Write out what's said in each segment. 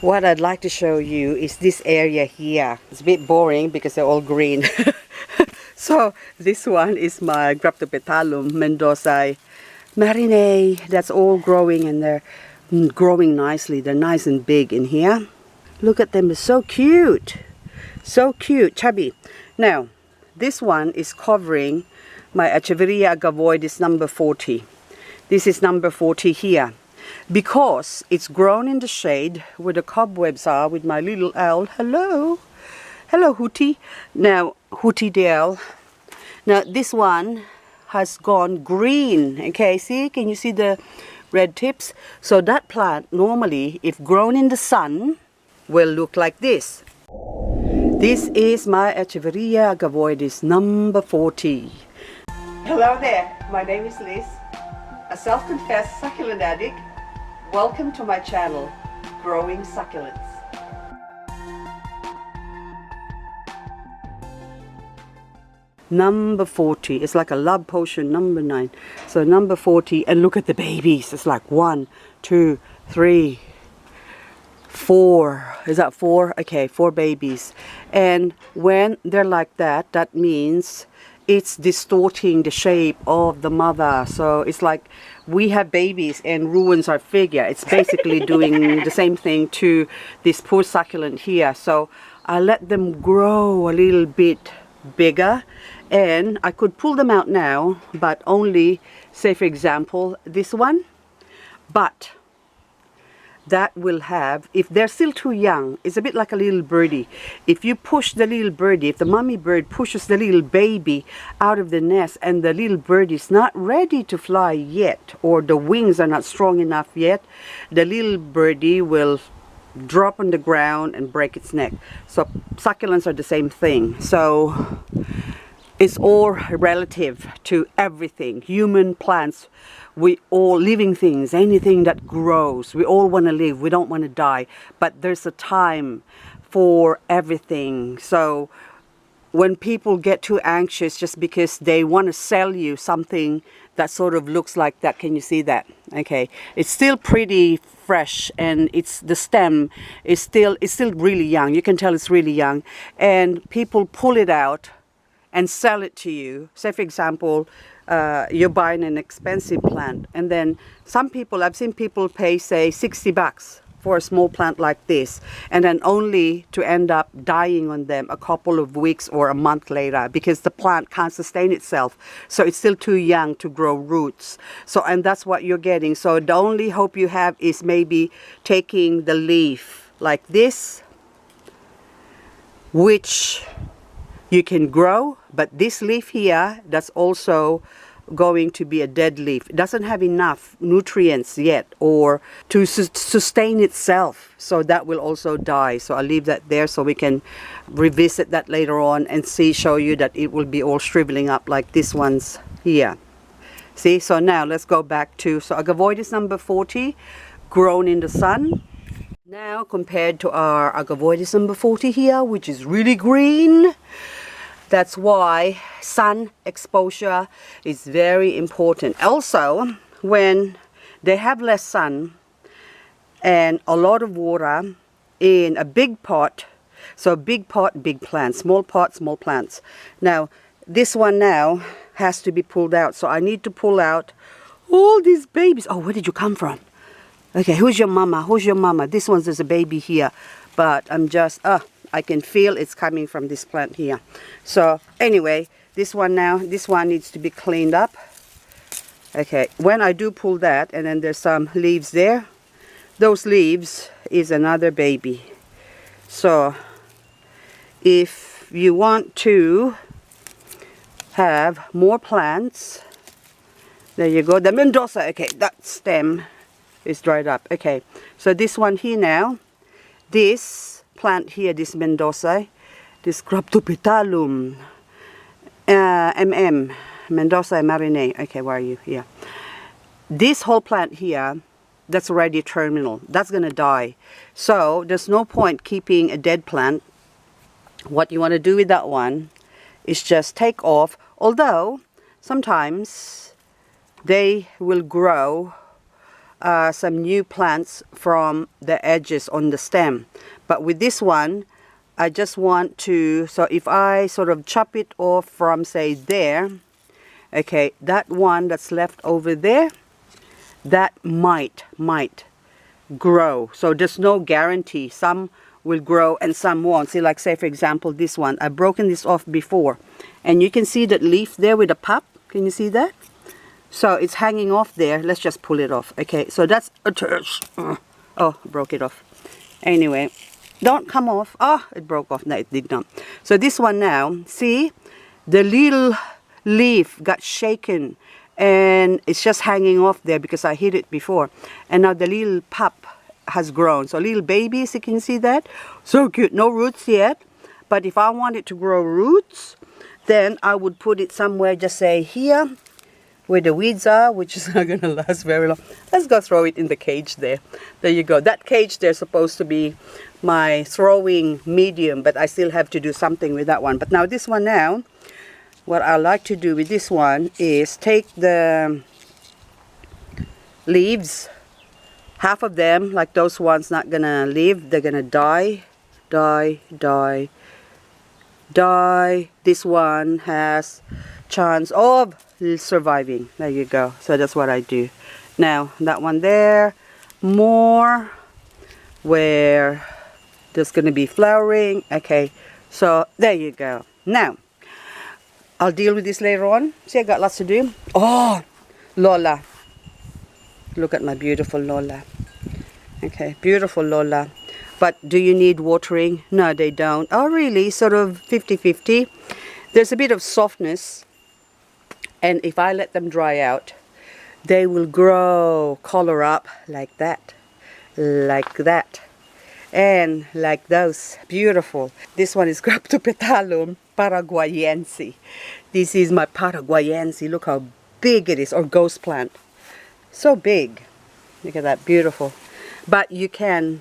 What I'd like to show you is this area here. It's a bit boring because they're all green. So this one is my Graptopetalum, mendozae, marinae. That's all growing and they're growing nicely. They're nice and big in here. Look at them, they're so cute. So cute, chubby. Now, this one is covering my Echeveria agavoides number 40. This is number 40 here. Because it's grown in the shade where the cobwebs are with my little owl. Hello. Hello, Hootie. Now, Hootie the owl. Now, this one has gone green. Okay, see? Can you see the red tips? So that plant, normally, if grown in the sun, will look like this. This is my Echeveria agavoides number 40. Hello there. My name is Liz, a self-confessed succulent addict. Welcome to my channel, Growing Succulents. Number 40, it's like a love potion, number 9. So number 40, and look at the babies. It's like 1, 2, 3, 4. Is that 4? Okay, 4 babies. And when they're like that, that means it's distorting the shape of the mother. So it's like we have babies and ruins our figure. It's basically doing the same thing to this poor succulent here. So I let them grow a little bit bigger, and I could pull them out now, but only, say for example, this one. But that will have, if they're still too young, it's a bit like a little birdie. If you push the little birdie, if the mommy bird pushes the little baby out of the nest and the little bird is not ready to fly yet, or the wings are not strong enough yet, the little birdie will drop on the ground and break its neck. So succulents are the same thing. So it's all relative to everything. Human, plants, we all living things, anything that grows. We all want to live. We don't want to die. But there's a time for everything. So when people get too anxious just because they want to sell you something that sort of looks like that, can you see that? Okay, it's still pretty fresh, and it's the stem is still really young. You can tell it's really young, and people pull it out and sell it to you. Say for example, you're buying an expensive plant, and then some people, I've seen people pay say $60 for a small plant like this, and then only to end up dying on them a couple of weeks or a month later because the plant can't sustain itself. So it's still too young to grow roots. So, and that's what you're getting. So the only hope you have is maybe taking the leaf like this, which you can grow, but this leaf here, that's also going to be a dead leaf. It doesn't have enough nutrients yet or to sustain itself, so that will also die. So I'll leave that there so we can revisit that later on and show you that it will be all shriveling up like this one's here. See, so now let's go back to, so agavoides number 40, grown in the sun. Now compared to our agavoides number 40 here, which is really green. That's why sun exposure is very important. Also, when they have less sun and a lot of water in a big pot, so big pot, big plants, small pot, small plants. Now, this one now has to be pulled out. So I need to pull out all these babies. Oh, where did you come from? Okay, who's your mama? Who's your mama? This one's, there's a baby here. But I'm just, I can feel it's coming from this plant here. So anyway, this one now, this one needs to be cleaned up. Okay, when I do pull that, and then there's some leaves there, those leaves is another baby. So if you want to have more plants, there you go, the mendozae. Okay, that stem is dried up. Okay, so this one here now, this plant here, this mendozae, this Graptopetalum, mendozae marinae. Okay, where are you? Here. This whole plant here, that's already terminal. That's going to die. So there's no point keeping a dead plant. What you want to do with that one is just take off. Although sometimes they will grow some new plants from the edges on the stem. But with this one, I just want to, so if I sort of chop it off from, say, there, okay, that one that's left over there, that might grow. So there's no guarantee. Some will grow and some won't. See, like, say, for example, this one. I've broken this off before. And you can see that leaf there with a pop. Can you see that? So it's hanging off there. Let's just pull it off. Okay, so that's a oh, broke it off. Anyway, don't come off. Oh, it broke off. No, it did not. So this one now, see, the little leaf got shaken and it's just hanging off there because I hit it before. And now the little pup has grown. So little babies, you can see that. So cute. No roots yet. But if I want it to grow roots, then I would put it somewhere, just say here, where the weeds are, which is not going to last very long. Let's go throw it in the cage there. There you go. That cage there is supposed to be my throwing medium, but I still have to do something with that one. But now this one now, what I like to do with this one is take the leaves, half of them, like those ones, not going to live. They're going to die. This one has chance of surviving. There you go. So that's what I do. Now that one there, more where there's going to be flowering. Okay, so there you go. Now I'll deal with this later on. See, I got lots to do. Oh, Lola, look at my beautiful Lola. Okay, beautiful Lola. But do you need watering? No, they don't. Oh, really? Sort of 50-50. There's a bit of softness. And if I let them dry out, they will grow, color up like that. Like that. And like those. Beautiful. This one is Graptopetalum paraguayense. This is my paraguayense. Look how big it is. Or ghost plant. So big. Look at that. Beautiful. But you can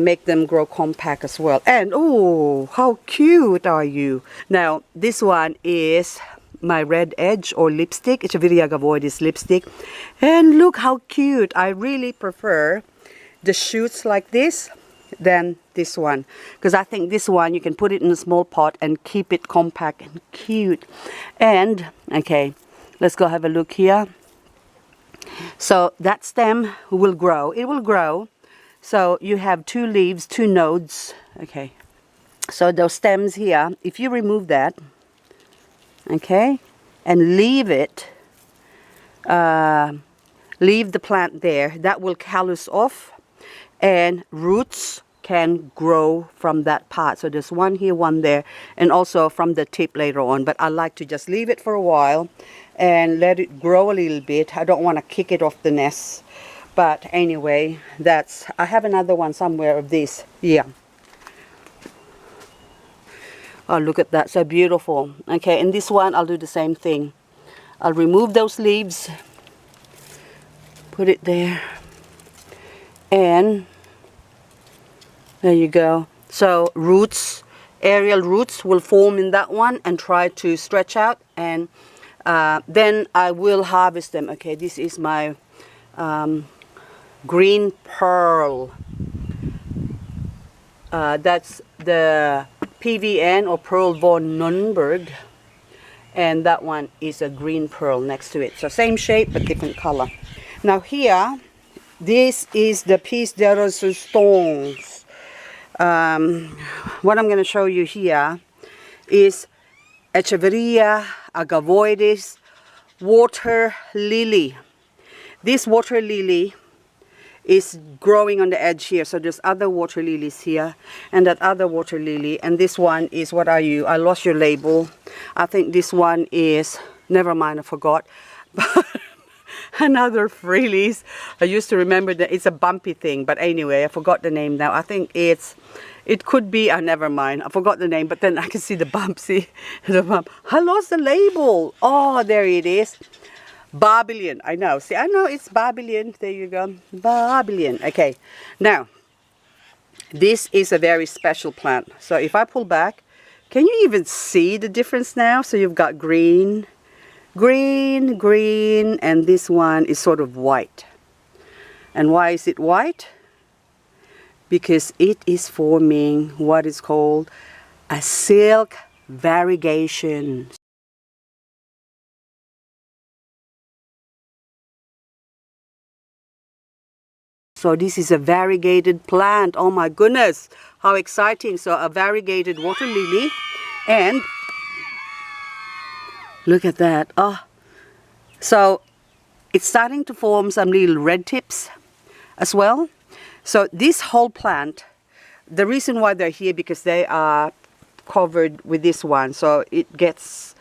make them grow compact as well. And oh, how cute are you? Now this one is my red edge or lipstick. Echeveria agavoides lipstick. And look how cute. I really prefer the shoots like this than this one, because I think this one you can put it in a small pot and keep it compact and cute. And okay, let's go have a look here. So that stem will grow. It will grow. So you have two leaves, two nodes. Okay, so those stems here, if you remove that, okay, and leave it, leave the plant there, that will callus off and roots can grow from that part. So there's one here, one there, and also from the tip later on. But I like to just leave it for a while and let it grow a little bit. I don't want to kick it off the nest. But anyway, that's, I have another one somewhere of this. Yeah. Oh, look at that, so beautiful. Okay, and this one I'll do the same thing. I'll remove those leaves, put it there, and there you go. So roots, aerial roots will form in that one and try to stretch out, and then I will harvest them. Okay, this is my green pearl. That's the PVN or Pearl von Nürnberg, and that one is a green pearl next to it. So same shape but different color. Now here, this is the piece de resistance. What I'm going to show you here is Echeveria agavoides water lily. This water lily is growing on the edge here. So there's other water lilies here and that other water lily. And this one is, what are you? I lost your label. I think this one is, never mind, I forgot. But another frillies. I used to remember that it's a bumpy thing. But anyway, I forgot the name now. I think it could be, never mind. I forgot the name, but then I can see the bump. See the bump. I lost the label. Oh, there it is. Babylon, I know. See, I know it's Babylon. There you go. Babylon. Okay. Now, this is a very special plant. So if I pull back, can you even see the difference now? So you've got green, green, green, and this one is sort of white. And why is it white? Because it is forming what is called a silk variegation. So this is a variegated plant. Oh my goodness, how exciting. So a variegated water lily, and look at that. Oh, so it's starting to form some little red tips as well. So this whole plant, the reason why they're here, because they are covered with this one, so it gets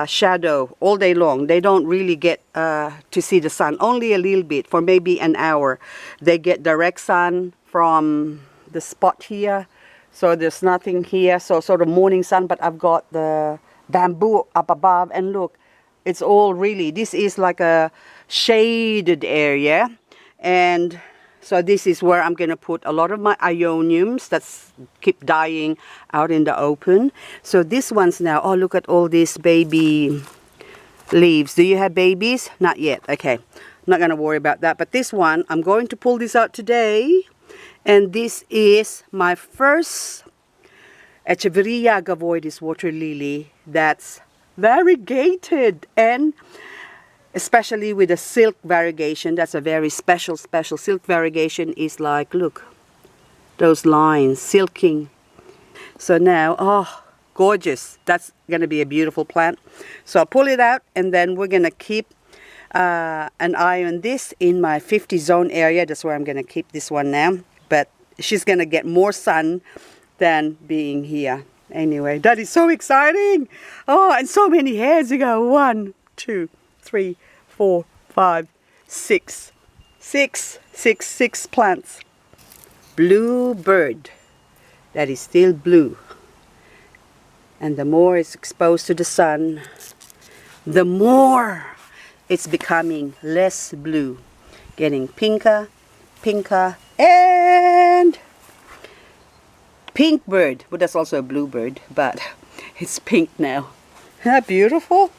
shadow all day long. They don't really get to see the sun, only a little bit for maybe an hour. They get direct sun from the spot here, so there's nothing here, so sort of morning sun, but I've got the bamboo up above, and look, it's all really, this is like a shaded area. And so this is where I'm going to put a lot of my Ioniums that's keep dying out in the open. So this one's now, oh, look at all these baby leaves. Do you have babies? Not yet. Okay. Not going to worry about that. But this one, I'm going to pull this out today. And this is my first Echeveria agavoides water lily that's variegated, and especially with a silk variegation. That's a very special silk variegation. Is like, look, those lines, silking. So now, oh, gorgeous. That's going to be a beautiful plant. So I'll pull it out, and then we're going to keep an eye on this in my 50 zone area. That's where I'm going to keep this one now. But she's going to get more sun than being here. Anyway, that is so exciting. Oh, and so many hairs. You go 1, 2, 3, 4, 5, 6. 6 plants. Blue bird that is still blue. And the more it's exposed to the sun, the more it's becoming less blue. Getting pinker, and pink bird. Well, that's also a blue bird, but it's pink now. Isn't that beautiful?